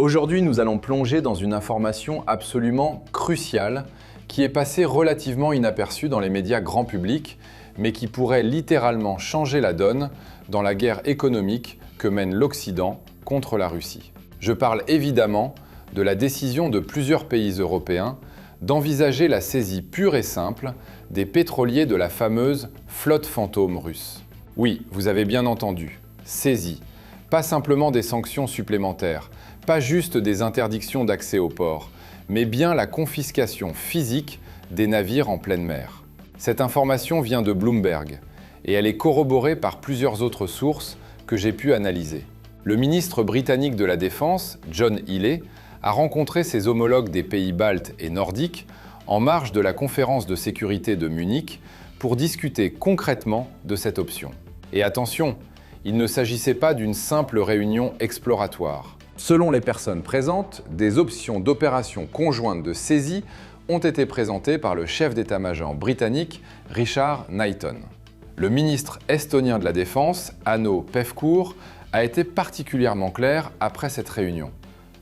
Aujourd'hui, nous allons plonger dans une information absolument cruciale qui est passée relativement inaperçue dans les médias grand public, mais qui pourrait littéralement changer la donne dans la guerre économique que mène l'Occident contre la Russie. Je parle évidemment de la décision de plusieurs pays européens d'envisager la saisie pure et simple des pétroliers de la fameuse flotte fantôme russe. Oui, vous avez bien entendu, saisie. Pas simplement des sanctions supplémentaires, pas juste des interdictions d'accès au port, mais bien la confiscation physique des navires en pleine mer. Cette information vient de Bloomberg et elle est corroborée par plusieurs autres sources que j'ai pu analyser. Le ministre britannique de la Défense, John Healey, a rencontré ses homologues des pays baltes et nordiques en marge de la conférence de sécurité de Munich pour discuter concrètement de cette option. Et attention, il ne s'agissait pas d'une simple réunion exploratoire. Selon les personnes présentes, des options d'opération conjointe de saisie ont été présentées par le chef d'état-major britannique Richard Knighton. Le ministre estonien de la Défense, Hanno Pevkur, a été particulièrement clair après cette réunion.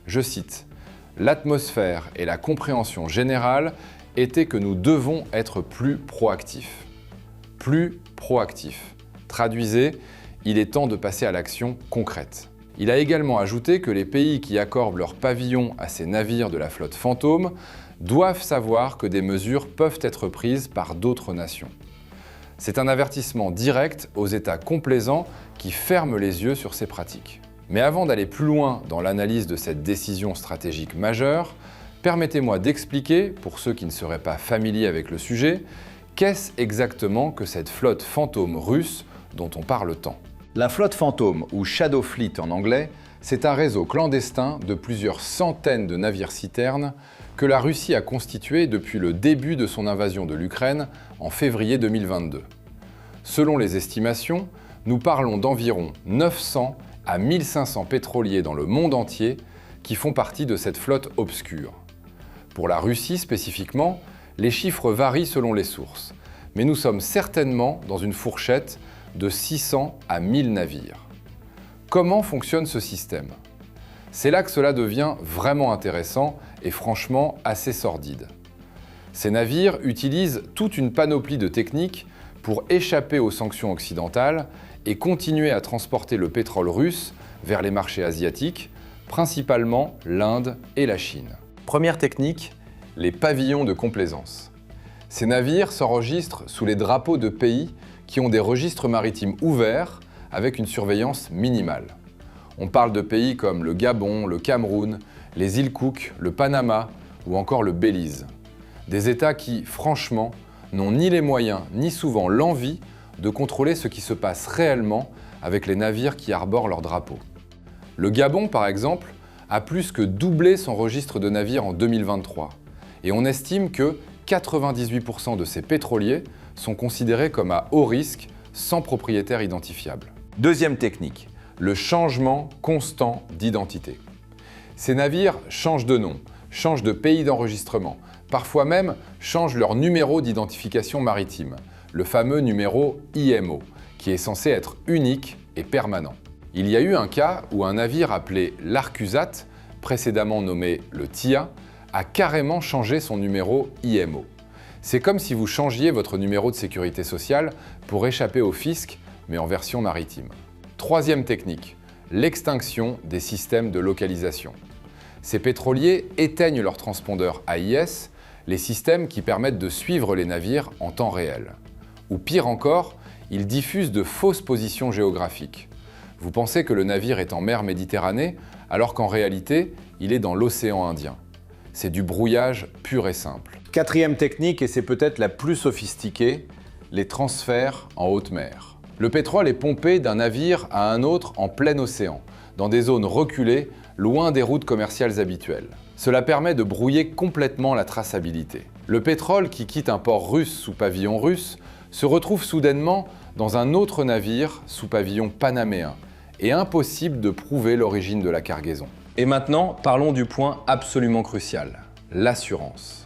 Je cite, « L'atmosphère et la compréhension générale étaient que nous devons être plus proactifs. » Plus proactifs. Traduisez, il est temps de passer à l'action concrète. Il a également ajouté que les pays qui accordent leur pavillon à ces navires de la flotte fantôme doivent savoir que des mesures peuvent être prises par d'autres nations. C'est un avertissement direct aux États complaisants qui ferment les yeux sur ces pratiques. Mais avant d'aller plus loin dans l'analyse de cette décision stratégique majeure, permettez-moi d'expliquer, pour ceux qui ne seraient pas familiers avec le sujet, qu'est-ce exactement que cette flotte fantôme russe dont on parle tant. La flotte fantôme, ou Shadow Fleet en anglais, c'est un réseau clandestin de plusieurs centaines de navires-citernes que la Russie a constitué depuis le début de son invasion de l'Ukraine en février 2022. Selon les estimations, nous parlons d'environ 900 à 1500 pétroliers dans le monde entier qui font partie de cette flotte obscure. Pour la Russie spécifiquement, les chiffres varient selon les sources, mais nous sommes certainement dans une fourchette de 600 à 1000 navires. Comment fonctionne ce système ? C'est là que cela devient vraiment intéressant et franchement assez sordide. Ces navires utilisent toute une panoplie de techniques pour échapper aux sanctions occidentales et continuer à transporter le pétrole russe vers les marchés asiatiques, principalement l'Inde et la Chine. Première technique, les pavillons de complaisance. Ces navires s'enregistrent sous les drapeaux de pays qui ont des registres maritimes ouverts avec une surveillance minimale. On parle de pays comme le Gabon, le Cameroun, les îles Cook, le Panama ou encore le Belize. Des États qui, franchement, n'ont ni les moyens ni souvent l'envie de contrôler ce qui se passe réellement avec les navires qui arborent leur drapeau. Le Gabon, par exemple, a plus que doublé son registre de navires en 2023 et on estime que 98% de ces pétroliers sont considérés comme à haut risque, sans propriétaire identifiable. Deuxième technique, le changement constant d'identité. Ces navires changent de nom, changent de pays d'enregistrement, parfois même changent leur numéro d'identification maritime, le fameux numéro IMO, qui est censé être unique et permanent. Il y a eu un cas où un navire appelé l'Arcusat, précédemment nommé le TIA, a carrément changé son numéro IMO. C'est comme si vous changiez votre numéro de sécurité sociale pour échapper au fisc, mais en version maritime. Troisième technique, l'extinction des systèmes de localisation. Ces pétroliers éteignent leurs transpondeurs AIS, les systèmes qui permettent de suivre les navires en temps réel. Ou pire encore, ils diffusent de fausses positions géographiques. Vous pensez que le navire est en mer Méditerranée, alors qu'en réalité, il est dans l'océan Indien. C'est du brouillage pur et simple. Quatrième technique, et c'est peut-être la plus sophistiquée, les transferts en haute mer. Le pétrole est pompé d'un navire à un autre en plein océan, dans des zones reculées, loin des routes commerciales habituelles. Cela permet de brouiller complètement la traçabilité. Le pétrole qui quitte un port russe sous pavillon russe se retrouve soudainement dans un autre navire sous pavillon panaméen, et impossible de prouver l'origine de la cargaison. Et maintenant, parlons du point absolument crucial, l'assurance.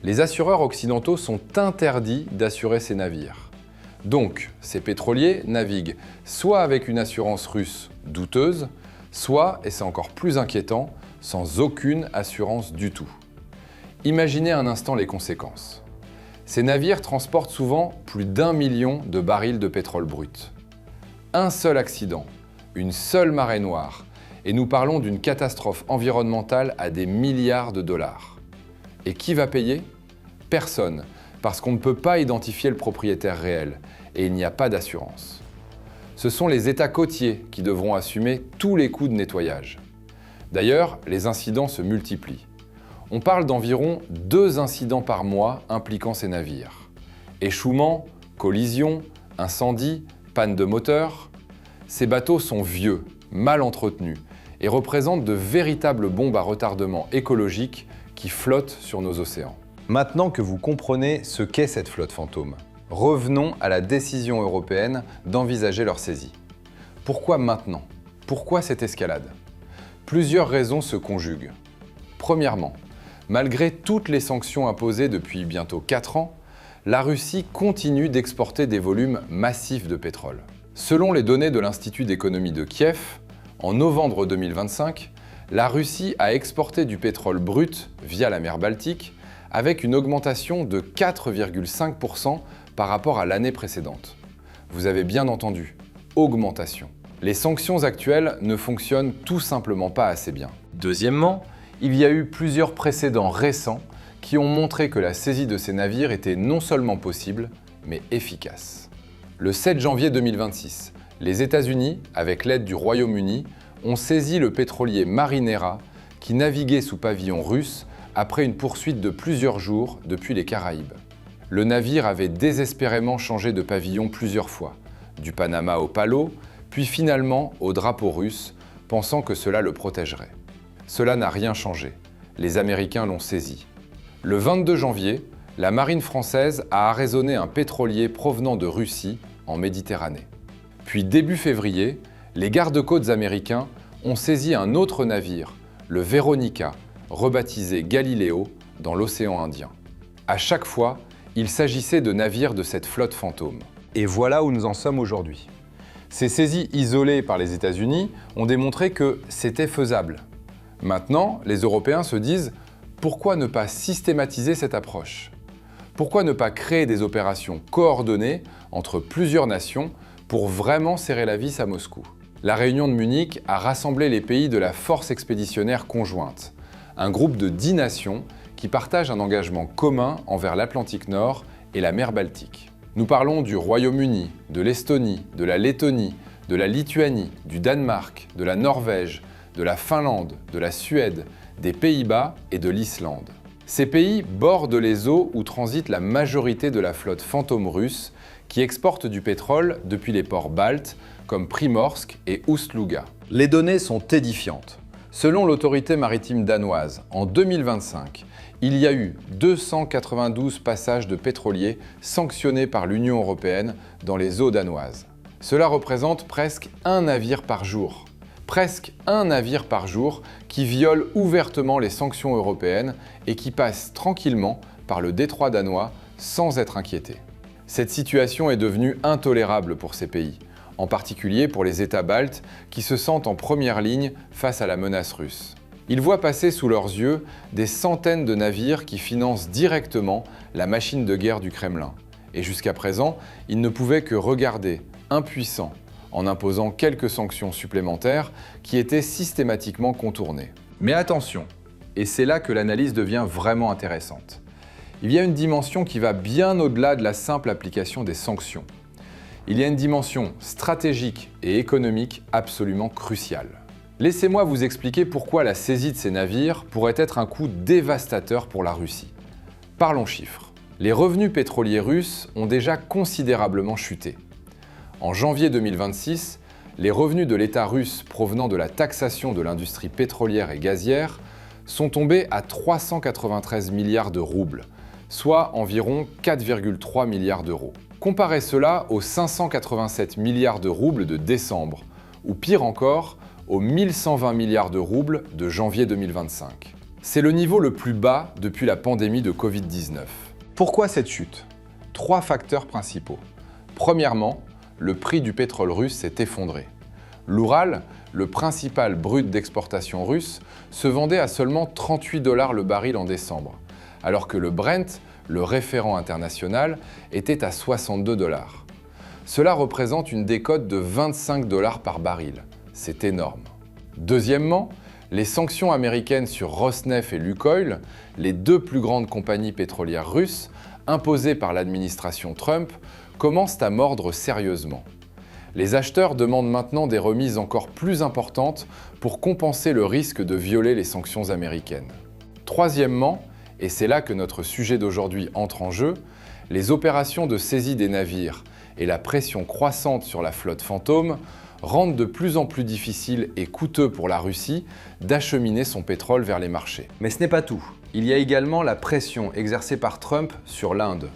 Les assureurs occidentaux sont interdits d'assurer ces navires. Donc, ces pétroliers naviguent soit avec une assurance russe douteuse, soit, et c'est encore plus inquiétant, sans aucune assurance du tout. Imaginez un instant les conséquences. Ces navires transportent souvent plus d'1 million de barils de pétrole brut. Un seul accident, une seule marée noire, et nous parlons d'une catastrophe environnementale à des milliards de dollars. Et qui va payer? Personne, parce qu'on ne peut pas identifier le propriétaire réel, et il n'y a pas d'assurance. Ce sont les États côtiers qui devront assumer tous les coûts de nettoyage. D'ailleurs, les incidents se multiplient. On parle d'environ 2 incidents par mois impliquant ces navires. Échouements, collisions, incendies, panne de moteur. Ces bateaux sont vieux, mal entretenus et représentent de véritables bombes à retardement écologique qui flottent sur nos océans. Maintenant que vous comprenez ce qu'est cette flotte fantôme, revenons à la décision européenne d'envisager leur saisie. Pourquoi maintenant? Pourquoi cette escalade? Plusieurs raisons se conjuguent. Premièrement, malgré toutes les sanctions imposées depuis bientôt 4 ans, la Russie continue d'exporter des volumes massifs de pétrole. Selon les données de l'Institut d'économie de Kiev, en novembre 2025, la Russie a exporté du pétrole brut via la mer Baltique avec une augmentation de 4,5% par rapport à l'année précédente. Vous avez bien entendu, augmentation. Les sanctions actuelles ne fonctionnent tout simplement pas assez bien. Deuxièmement, il y a eu plusieurs précédents récents qui ont montré que la saisie de ces navires était non seulement possible, mais efficace. Le 7 janvier 2026, les États-Unis, avec l'aide du Royaume-Uni, ont saisi le pétrolier Marinera qui naviguait sous pavillon russe après une poursuite de plusieurs jours depuis les Caraïbes. Le navire avait désespérément changé de pavillon plusieurs fois, du Panama au Palo, puis finalement au drapeau russe, pensant que cela le protégerait. Cela n'a rien changé. Les Américains l'ont saisi. Le 22 janvier, la marine française a arraisonné un pétrolier provenant de Russie en Méditerranée. Puis début février, les gardes-côtes américains ont saisi un autre navire, le Veronica, rebaptisé Galileo, dans l'océan Indien. À chaque fois, il s'agissait de navires de cette flotte fantôme. Et voilà où nous en sommes aujourd'hui. Ces saisies isolées par les États-Unis ont démontré que c'était faisable. Maintenant, les Européens se disent « Pourquoi ne pas systématiser cette approche ? Pourquoi ne pas créer des opérations coordonnées entre plusieurs nations pour vraiment serrer la vis à Moscou ?» La réunion de Munich a rassemblé les pays de la Force expéditionnaire conjointe, un groupe de 10 nations qui partagent un engagement commun envers l'Atlantique Nord et la mer Baltique. Nous parlons du Royaume-Uni, de l'Estonie, de la Lettonie, de la Lituanie, du Danemark, de la Norvège, de la Finlande, de la Suède, des Pays-Bas et de l'Islande. Ces pays bordent les eaux où transite la majorité de la flotte fantôme russe qui exporte du pétrole depuis les ports baltes comme Primorsk et Ust-Luga. Les données sont édifiantes. Selon l'autorité maritime danoise, en 2025, il y a eu 292 passages de pétroliers sanctionnés par l'Union européenne dans les eaux danoises. Cela représente presque un navire par jour. Presque un navire par jour qui viole ouvertement les sanctions européennes et qui passe tranquillement par le détroit danois sans être inquiété. Cette situation est devenue intolérable pour ces pays, en particulier pour les États baltes qui se sentent en première ligne face à la menace russe. Ils voient passer sous leurs yeux des centaines de navires qui financent directement la machine de guerre du Kremlin. Et jusqu'à présent, ils ne pouvaient que regarder, impuissants, en imposant quelques sanctions supplémentaires qui étaient systématiquement contournées. Mais attention, et c'est là que l'analyse devient vraiment intéressante. Il y a une dimension qui va bien au-delà de la simple application des sanctions. Il y a une dimension stratégique et économique absolument cruciale. Laissez-moi vous expliquer pourquoi la saisie de ces navires pourrait être un coup dévastateur pour la Russie. Parlons chiffres. Les revenus pétroliers russes ont déjà considérablement chuté. En janvier 2026, les revenus de l'État russe provenant de la taxation de l'industrie pétrolière et gazière sont tombés à 393 milliards de roubles, soit environ 4,3 milliards d'euros. Comparez cela aux 587 milliards de roubles de décembre, ou pire encore, aux 1120 milliards de roubles de janvier 2025. C'est le niveau le plus bas depuis la pandémie de Covid-19. Pourquoi cette chute? 3 facteurs principaux. Premièrement, le prix du pétrole russe s'est effondré. L'Oural, le principal brut d'exportation russe, se vendait à seulement 38 $ le baril en décembre, alors que le Brent, le référent international, était à 62 $. Cela représente une décote de 25 $ par baril. C'est énorme. Deuxièmement, les sanctions américaines sur Rosneft et Lukoil, les deux plus grandes compagnies pétrolières russes, imposées par l'administration Trump, commencent à mordre sérieusement. Les acheteurs demandent maintenant des remises encore plus importantes pour compenser le risque de violer les sanctions américaines. Troisièmement, et c'est là que notre sujet d'aujourd'hui entre en jeu, les opérations de saisie des navires et la pression croissante sur la flotte fantôme rendent de plus en plus difficile et coûteux pour la Russie d'acheminer son pétrole vers les marchés. Mais ce n'est pas tout. Il y a également la pression exercée par Trump sur l'Inde.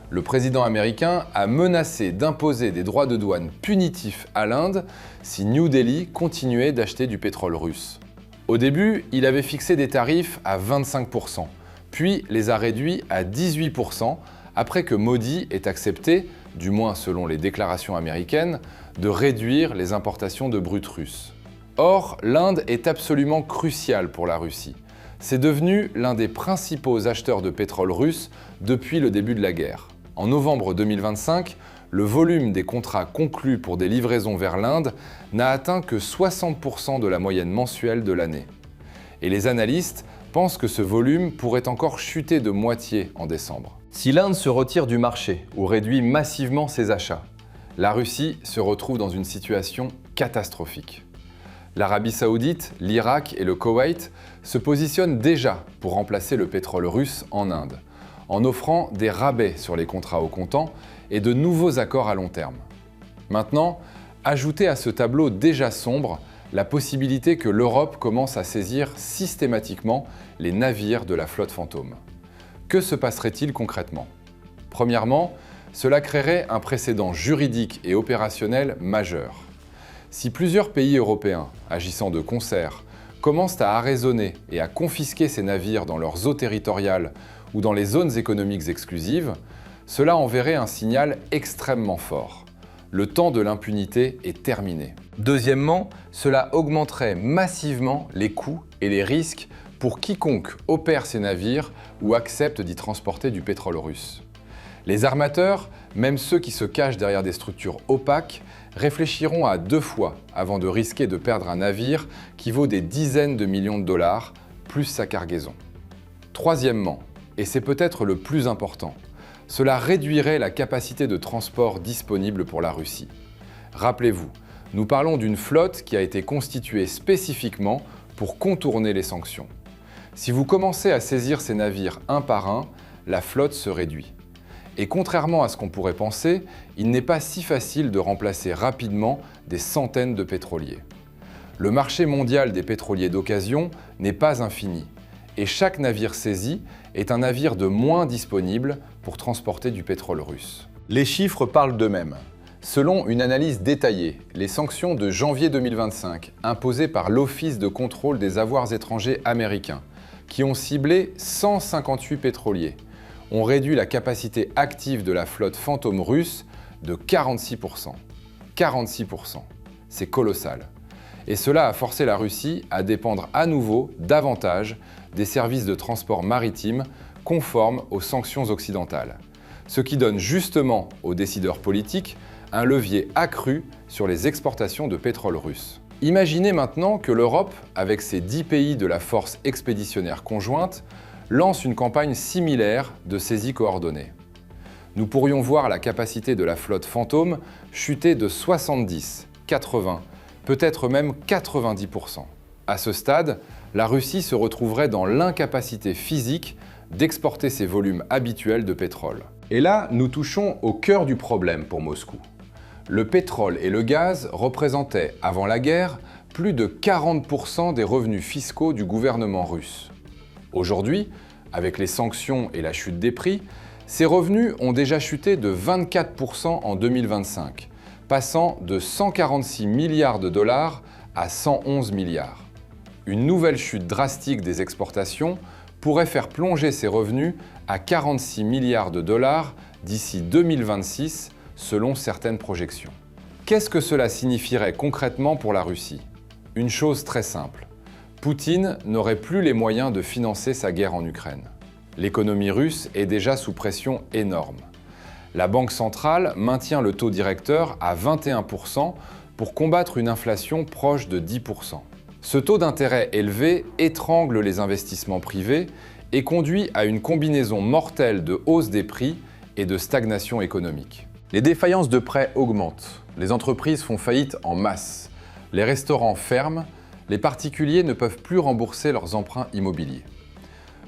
Le président américain a menacé d'imposer des droits de douane punitifs à l'Inde si New Delhi continuait d'acheter du pétrole russe. Au début, il avait fixé des tarifs à 25%, puis les a réduits à 18% après que Modi ait accepté, du moins selon les déclarations américaines, de réduire les importations de brut russe. Or, l'Inde est absolument cruciale pour la Russie. C'est devenu l'un des principaux acheteurs de pétrole russe depuis le début de la guerre. En novembre 2025, le volume des contrats conclus pour des livraisons vers l'Inde n'a atteint que 60% de la moyenne mensuelle de l'année. Et les analystes pensent que ce volume pourrait encore chuter de moitié en décembre. Si l'Inde se retire du marché ou réduit massivement ses achats, la Russie se retrouve dans une situation catastrophique. L'Arabie Saoudite, l'Irak et le Koweït se positionnent déjà pour remplacer le pétrole russe en Inde, en offrant des rabais sur les contrats au comptant et de nouveaux accords à long terme. Maintenant, ajoutez à ce tableau déjà sombre la possibilité que l'Europe commence à saisir systématiquement les navires de la flotte fantôme. Que se passerait-il concrètement ? Premièrement, cela créerait un précédent juridique et opérationnel majeur. Si plusieurs pays européens, agissant de concert, commencent à arraisonner et à confisquer ces navires dans leurs eaux territoriales ou dans les zones économiques exclusives, cela enverrait un signal extrêmement fort. Le temps de l'impunité est terminé. Deuxièmement, cela augmenterait massivement les coûts et les risques pour quiconque opère ces navires ou accepte d'y transporter du pétrole russe. Les armateurs, même ceux qui se cachent derrière des structures opaques, réfléchiront à 2 fois avant de risquer de perdre un navire qui vaut des dizaines de millions de dollars, plus sa cargaison. Troisièmement, et c'est peut-être le plus important, cela réduirait la capacité de transport disponible pour la Russie. Rappelez-vous, nous parlons d'une flotte qui a été constituée spécifiquement pour contourner les sanctions. Si vous commencez à saisir ces navires un par un, la flotte se réduit. Et contrairement à ce qu'on pourrait penser, il n'est pas si facile de remplacer rapidement des centaines de pétroliers. Le marché mondial des pétroliers d'occasion n'est pas infini, et chaque navire saisi est un navire de moins disponible pour transporter du pétrole russe. Les chiffres parlent d'eux-mêmes. Selon une analyse détaillée, les sanctions de janvier 2025 imposées par l'Office de contrôle des avoirs étrangers américain, qui ont ciblé 158 pétroliers, ont réduit la capacité active de la flotte fantôme russe de 46%. 46%, c'est colossal. Et cela a forcé la Russie à dépendre à nouveau davantage des services de transport maritime conformes aux sanctions occidentales, ce qui donne justement aux décideurs politiques un levier accru sur les exportations de pétrole russe. Imaginez maintenant que l'Europe, avec ses 10 pays de la force expéditionnaire conjointe, lance une campagne similaire de saisie coordonnée. Nous pourrions voir la capacité de la flotte fantôme chuter de 70, 80, peut-être même 90%. À ce stade, la Russie se retrouverait dans l'incapacité physique d'exporter ses volumes habituels de pétrole. Et là, nous touchons au cœur du problème pour Moscou. Le pétrole et le gaz représentaient, avant la guerre, plus de 40% des revenus fiscaux du gouvernement russe. Aujourd'hui, avec les sanctions et la chute des prix, ces revenus ont déjà chuté de 24% en 2025, passant de 146 milliards de dollars à 111 milliards. Une nouvelle chute drastique des exportations pourrait faire plonger ces revenus à 46 milliards de dollars d'ici 2026, selon certaines projections. Qu'est-ce que cela signifierait concrètement pour la Russie ? Une chose très simple. Poutine n'aurait plus les moyens de financer sa guerre en Ukraine. L'économie russe est déjà sous pression énorme. La Banque centrale maintient le taux directeur à 21% pour combattre une inflation proche de 10%. Ce taux d'intérêt élevé étrangle les investissements privés et conduit à une combinaison mortelle de hausse des prix et de stagnation économique. Les défaillances de prêts augmentent, les entreprises font faillite en masse, les restaurants ferment, les particuliers ne peuvent plus rembourser leurs emprunts immobiliers.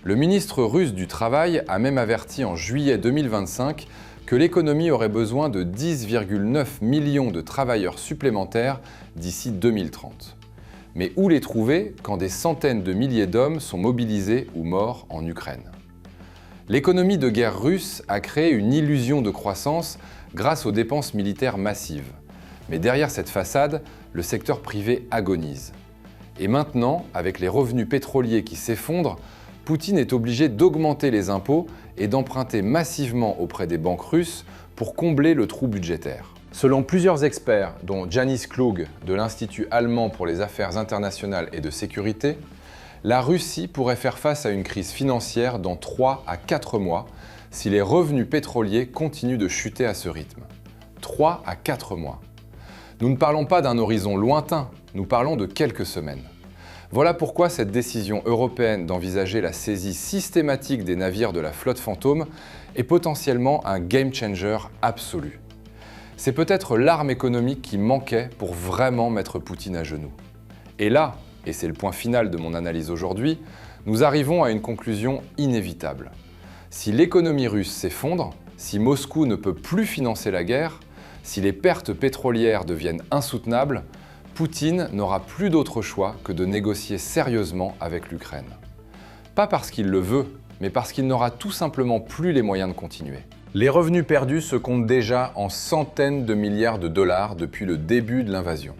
Le ministre russe du Travail a même averti en juillet 2025 que l'économie aurait besoin de 10,9 millions de travailleurs supplémentaires d'ici 2030. Mais où les trouver quand des centaines de milliers d'hommes sont mobilisés ou morts en Ukraine? L'économie de guerre russe a créé une illusion de croissance grâce aux dépenses militaires massives. Mais derrière cette façade, le secteur privé agonise. Et maintenant, avec les revenus pétroliers qui s'effondrent, Poutine est obligé d'augmenter les impôts et d'emprunter massivement auprès des banques russes pour combler le trou budgétaire. Selon plusieurs experts, dont Janis Klug de l'Institut allemand pour les affaires internationales et de sécurité, la Russie pourrait faire face à une crise financière dans 3 à 4 mois si les revenus pétroliers continuent de chuter à ce rythme. 3 à 4 mois. Nous ne parlons pas d'un horizon lointain, nous parlons de quelques semaines. Voilà pourquoi cette décision européenne d'envisager la saisie systématique des navires de la flotte fantôme est potentiellement un game changer absolu. C'est peut-être l'arme économique qui manquait pour vraiment mettre Poutine à genoux. Et là, et c'est le point final de mon analyse aujourd'hui, nous arrivons à une conclusion inévitable. Si l'économie russe s'effondre, si Moscou ne peut plus financer la guerre, si les pertes pétrolières deviennent insoutenables, Poutine n'aura plus d'autre choix que de négocier sérieusement avec l'Ukraine. Pas parce qu'il le veut, mais parce qu'il n'aura tout simplement plus les moyens de continuer. Les revenus perdus se comptent déjà en centaines de milliards de dollars depuis le début de l'invasion.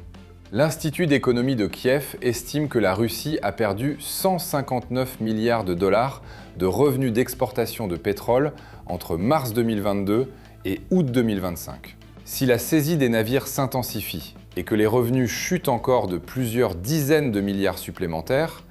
L'Institut d'économie de Kiev estime que la Russie a perdu 159 milliards de dollars de revenus d'exportation de pétrole entre mars 2022 et août 2025. Si la saisie des navires s'intensifie et que les revenus chutent encore de plusieurs dizaines de milliards supplémentaires,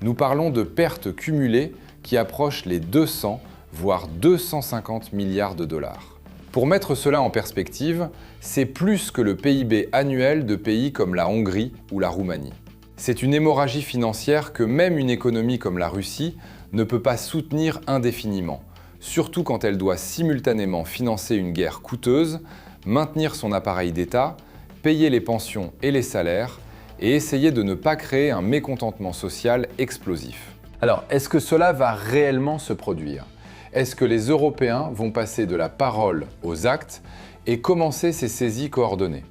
nous parlons de pertes cumulées qui approchent les 200, voire 250 milliards de dollars. Pour mettre cela en perspective, c'est plus que le PIB annuel de pays comme la Hongrie ou la Roumanie. C'est une hémorragie financière que même une économie comme la Russie ne peut pas soutenir indéfiniment, surtout quand elle doit simultanément financer une guerre coûteuse, maintenir son appareil d'État, payer les pensions et les salaires et essayer de ne pas créer un mécontentement social explosif. Alors, est-ce que cela va réellement se produire? Est-ce que les Européens vont passer de la parole aux actes et commencer ces saisies coordonnées?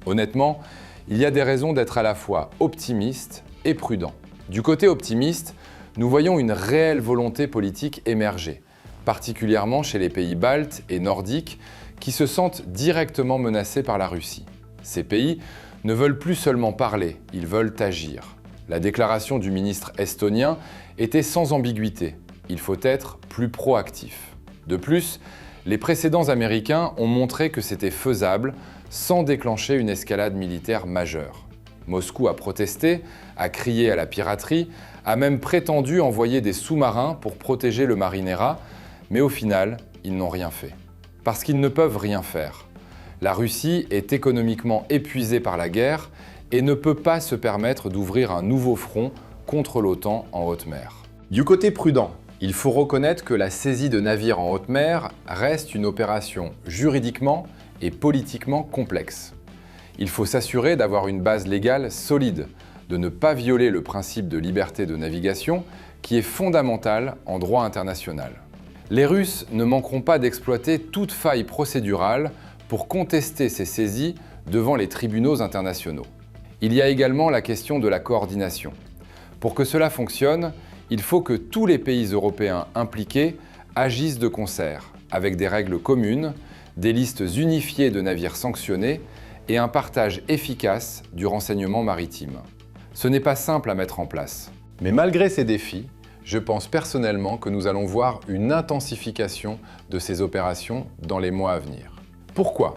Honnêtement, il y a des raisons d'être à la fois optimiste et prudent. Du côté optimiste, nous voyons une réelle volonté politique émerger, particulièrement chez les pays baltes et nordiques qui se sentent directement menacés par la Russie. Ces pays ne veulent plus seulement parler, ils veulent agir. La déclaration du ministre estonien était sans ambiguïté. Il faut être plus proactif. De plus, les précédents Américains ont montré que c'était faisable sans déclencher une escalade militaire majeure. Moscou a protesté, a crié à la piraterie, a même prétendu envoyer des sous-marins pour protéger le Marinera, mais au final, ils n'ont rien fait. Parce qu'ils ne peuvent rien faire. La Russie est économiquement épuisée par la guerre et ne peut pas se permettre d'ouvrir un nouveau front contre l'OTAN en haute mer. Du côté prudent, il faut reconnaître que la saisie de navires en haute mer reste une opération juridiquement et politiquement complexe. Il faut s'assurer d'avoir une base légale solide, de ne pas violer le principe de liberté de navigation qui est fondamental en droit international. Les Russes ne manqueront pas d'exploiter toute faille procédurale pour contester ces saisies devant les tribunaux internationaux. Il y a également la question de la coordination. Pour que cela fonctionne, il faut que tous les pays européens impliqués agissent de concert, avec des règles communes, des listes unifiées de navires sanctionnés et un partage efficace du renseignement maritime. Ce n'est pas simple à mettre en place. Mais malgré ces défis, je pense personnellement que nous allons voir une intensification de ces opérations dans les mois à venir. Pourquoi?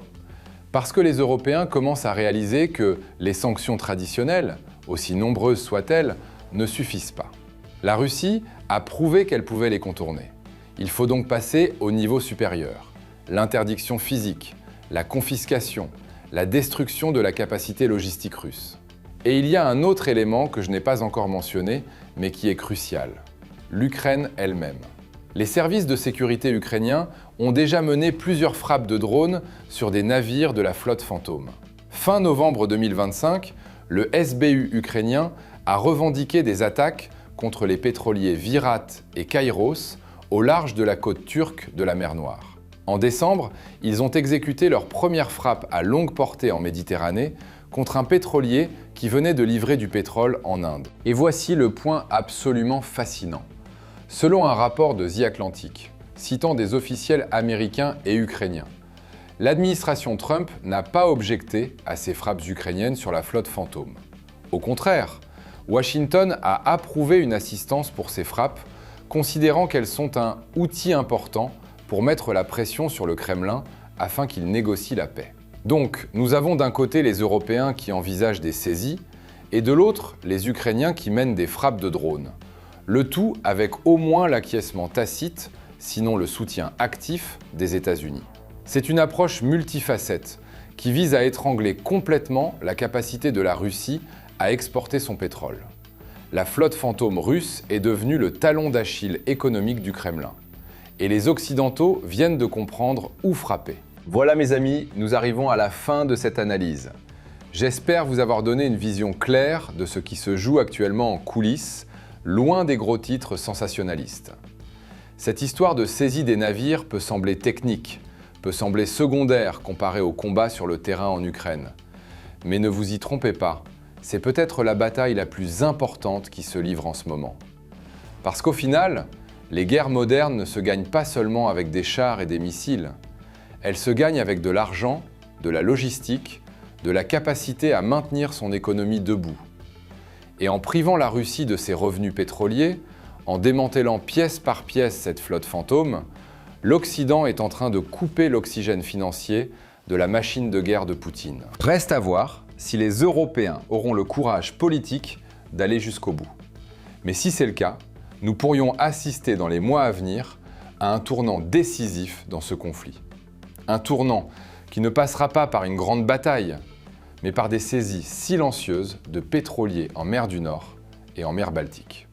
Parce que les Européens commencent à réaliser que les sanctions traditionnelles, aussi nombreuses soient-elles, ne suffisent pas. La Russie a prouvé qu'elle pouvait les contourner. Il faut donc passer au niveau supérieur. L'interdiction physique, la confiscation, la destruction de la capacité logistique russe. Et il y a un autre élément que je n'ai pas encore mentionné, mais qui est crucial. L'Ukraine elle-même. Les services de sécurité ukrainiens ont déjà mené plusieurs frappes de drones sur des navires de la flotte Fantôme. Fin novembre 2025, le SBU ukrainien a revendiqué des attaques contre les pétroliers Virat et Kairos au large de la côte turque de la mer Noire. En décembre, ils ont exécuté leur première frappe à longue portée en Méditerranée contre un pétrolier qui venait de livrer du pétrole en Inde. Et voici le point absolument fascinant. Selon un rapport de The Atlantic, citant des officiels américains et ukrainiens, l'administration Trump n'a pas objecté à ces frappes ukrainiennes sur la flotte Fantôme. Au contraire, Washington a approuvé une assistance pour ces frappes, considérant qu'elles sont un outil important pour mettre la pression sur le Kremlin afin qu'il négocie la paix. Donc, nous avons d'un côté les Européens qui envisagent des saisies, et de l'autre, les Ukrainiens qui mènent des frappes de drones. Le tout avec au moins l'acquiescement tacite, sinon le soutien actif, des États-Unis. C'est une approche multifacette qui vise à étrangler complètement la capacité de la Russie à exporter son pétrole. La flotte Fantôme russe est devenue le talon d'Achille économique du Kremlin. Et les Occidentaux viennent de comprendre où frapper. Voilà mes amis, nous arrivons à la fin de cette analyse. J'espère vous avoir donné une vision claire de ce qui se joue actuellement en coulisses, loin des gros titres sensationnalistes. Cette histoire de saisie des navires peut sembler technique, peut sembler secondaire comparée au combat sur le terrain en Ukraine. Mais ne vous y trompez pas, c'est peut-être la bataille la plus importante qui se livre en ce moment. Parce qu'au final, les guerres modernes ne se gagnent pas seulement avec des chars et des missiles. Elles se gagnent avec de l'argent, de la logistique, de la capacité à maintenir son économie debout. Et en privant la Russie de ses revenus pétroliers, en démantelant pièce par pièce cette flotte Fantôme, l'Occident est en train de couper l'oxygène financier de la machine de guerre de Poutine. Reste à voir si les Européens auront le courage politique d'aller jusqu'au bout. Mais si c'est le cas, nous pourrions assister dans les mois à venir à un tournant décisif dans ce conflit. Un tournant qui ne passera pas par une grande bataille, mais par des saisies silencieuses de pétroliers en mer du Nord et en mer Baltique.